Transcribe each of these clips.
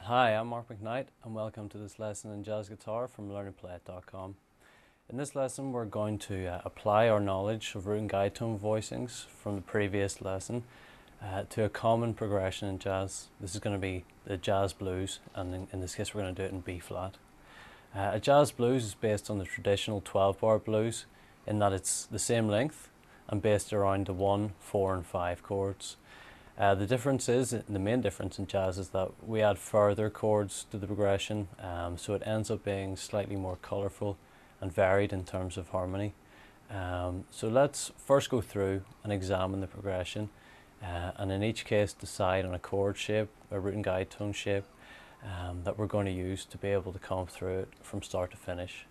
Hi, I'm Mark McKnight and welcome to this lesson in jazz guitar from learnandplayit.com. In this lesson we're going to apply our knowledge of root and guide tone voicings from the previous lesson to a common progression in jazz. This is going to be the jazz blues, and in this case we're going to do it in B flat. A jazz blues is based on the traditional 12-bar blues in that it's the same length and based around the 1, 4 and 5 chords. The main difference in jazz is that we add further chords to the progression, so it ends up being slightly more colourful and varied in terms of harmony. So let's first go through and examine the progression, and in each case decide on a chord shape, a root and guide tone shape that we're going to use to be able to come through it from start to finish.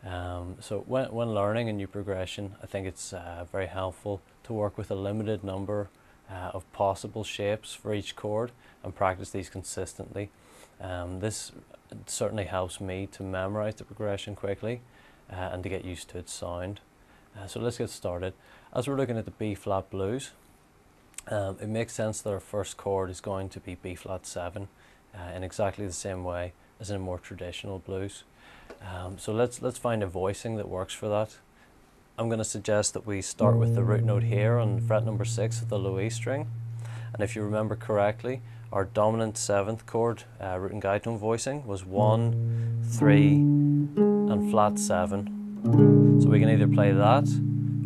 So when learning a new progression, I think it's very helpful to work with a limited number of possible shapes for each chord and practice these consistently. This certainly helps me to memorize the progression quickly and to get used to its sound. So let's get started. As we're looking at the B flat blues, it makes sense that our first chord is going to be B flat 7 in exactly the same way as in more traditional blues. So let's find a voicing that works for that. I'm going to suggest that we start with the root note here on fret number 6 of the low E string, and if you remember correctly, our dominant 7th chord root and guide tone voicing was 1, 3 and flat 7. So we can either play that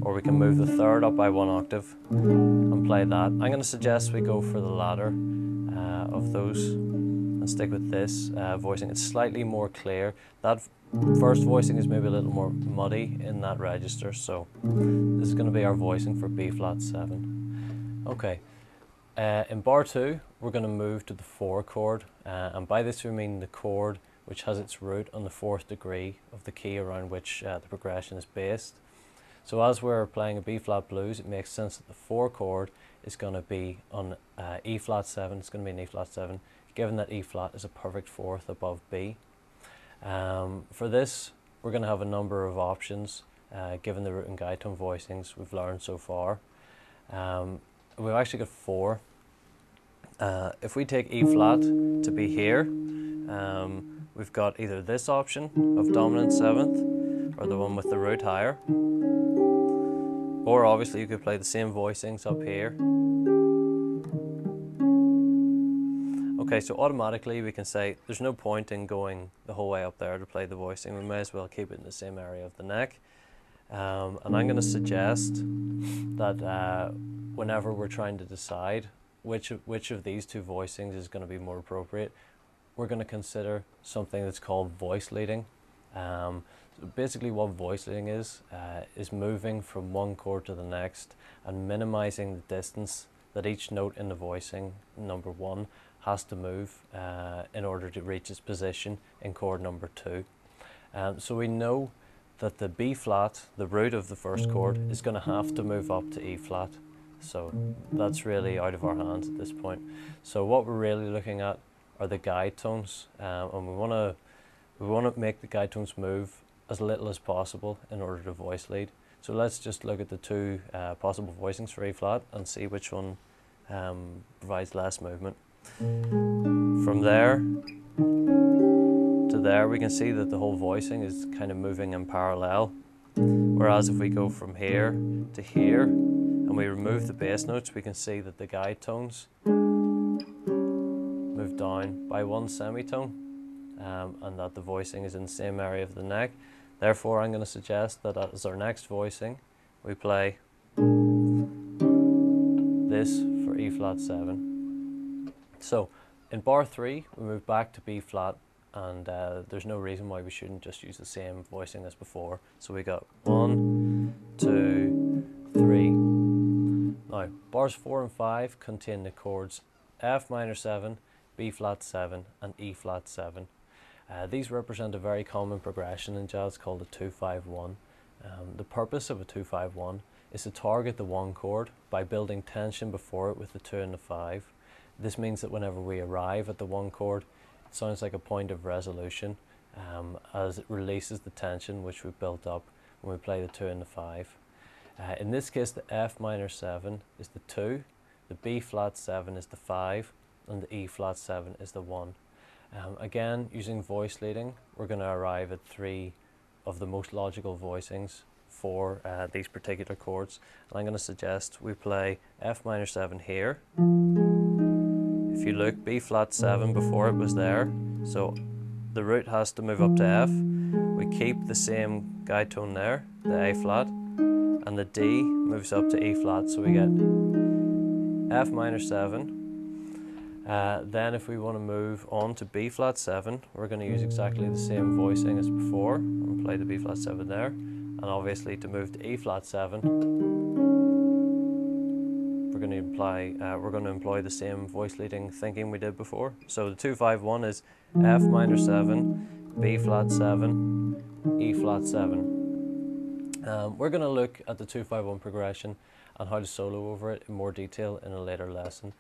or we can move the third up by 1 octave and play that. I'm going to suggest we go for the latter of those and stick with this voicing. It's slightly more clear. That first voicing is maybe a little more muddy in that register, so this is going to be our voicing for B flat 7. Okay, in bar 2 we're going to move to the 4 chord, and by this we mean the chord which has its root on the 4th degree of the key around which the progression is based. So as we're playing a B flat blues, it makes sense that the 4 chord is going to be on E flat 7. It's going to be an E flat 7, given that E flat is a perfect 4th above B. For this, we're going to have a number of options given the root and guide tone voicings we've learned so far. We've actually got 4. If we take E flat to be here, we've got either this option of dominant 7th or the one with the root higher, or obviously you could play the same voicings up here. Okay, so automatically we can say there's no point in going the whole way up there to play the voicing. We may as well keep it in the same area of the neck. And I'm going to suggest that whenever we're trying to decide which of these two voicings is going to be more appropriate, we're going to consider something that's called voice leading. So basically what voice leading is moving from one chord to the next and minimizing the distance that each note in the voicing, number 1, has to move in order to reach its position in chord number 2. So we know that the B flat, the root of the first chord, is going to have to move up to E flat. So that's really out of our hands at this point. So what we're really looking at are the guide tones, and we want to make the guide tones move as little as possible in order to voice lead. So let's just look at the 2 possible voicings for E flat and see which one provides less movement. From there to there, we can see that the whole voicing is kind of moving in parallel, whereas if we go from here to here and we remove the bass notes, we can see that the guide tones move down by 1 semitone, and that the voicing is in the same area of the neck. Therefore I'm going to suggest that as our next voicing we play this for E flat 7. So in bar 3 we move back to B flat, and there's no reason why we shouldn't just use the same voicing as before. So we got 1, 2, 3. Now bars 4 and 5 contain the chords F minor 7, B flat 7 and E flat 7. These represent a very common progression in jazz called a 2-5-1. The purpose of a 2-5-1 is to target the 1 chord by building tension before it with the 2 and the 5. This means that whenever we arrive at the 1 chord, it sounds like a point of resolution as it releases the tension which we've built up when we play the 2 and the 5. In this case, the F minor 7 is the 2, the B flat 7 is the 5, and the E flat 7 is the 1. Again, using voice leading, we're going to arrive at 3 of the most logical voicings for these particular chords. And I'm going to suggest we play F minor 7 here. If you look, B flat 7 before it was there, so the root has to move up to F. We keep the same guide tone there, the A flat, and the D moves up to E flat, so we get F minor 7. Then if we want to move on to B flat 7, we're going to use exactly the same voicing as before and play the B flat 7 there. And obviously to move to E flat 7, we're going to employ the same voice leading thinking we did before. So the 2-5-1 is F minor 7, B flat 7, E flat 7. We're going to look at the 2-5-1 progression and how to solo over it in more detail in a later lesson.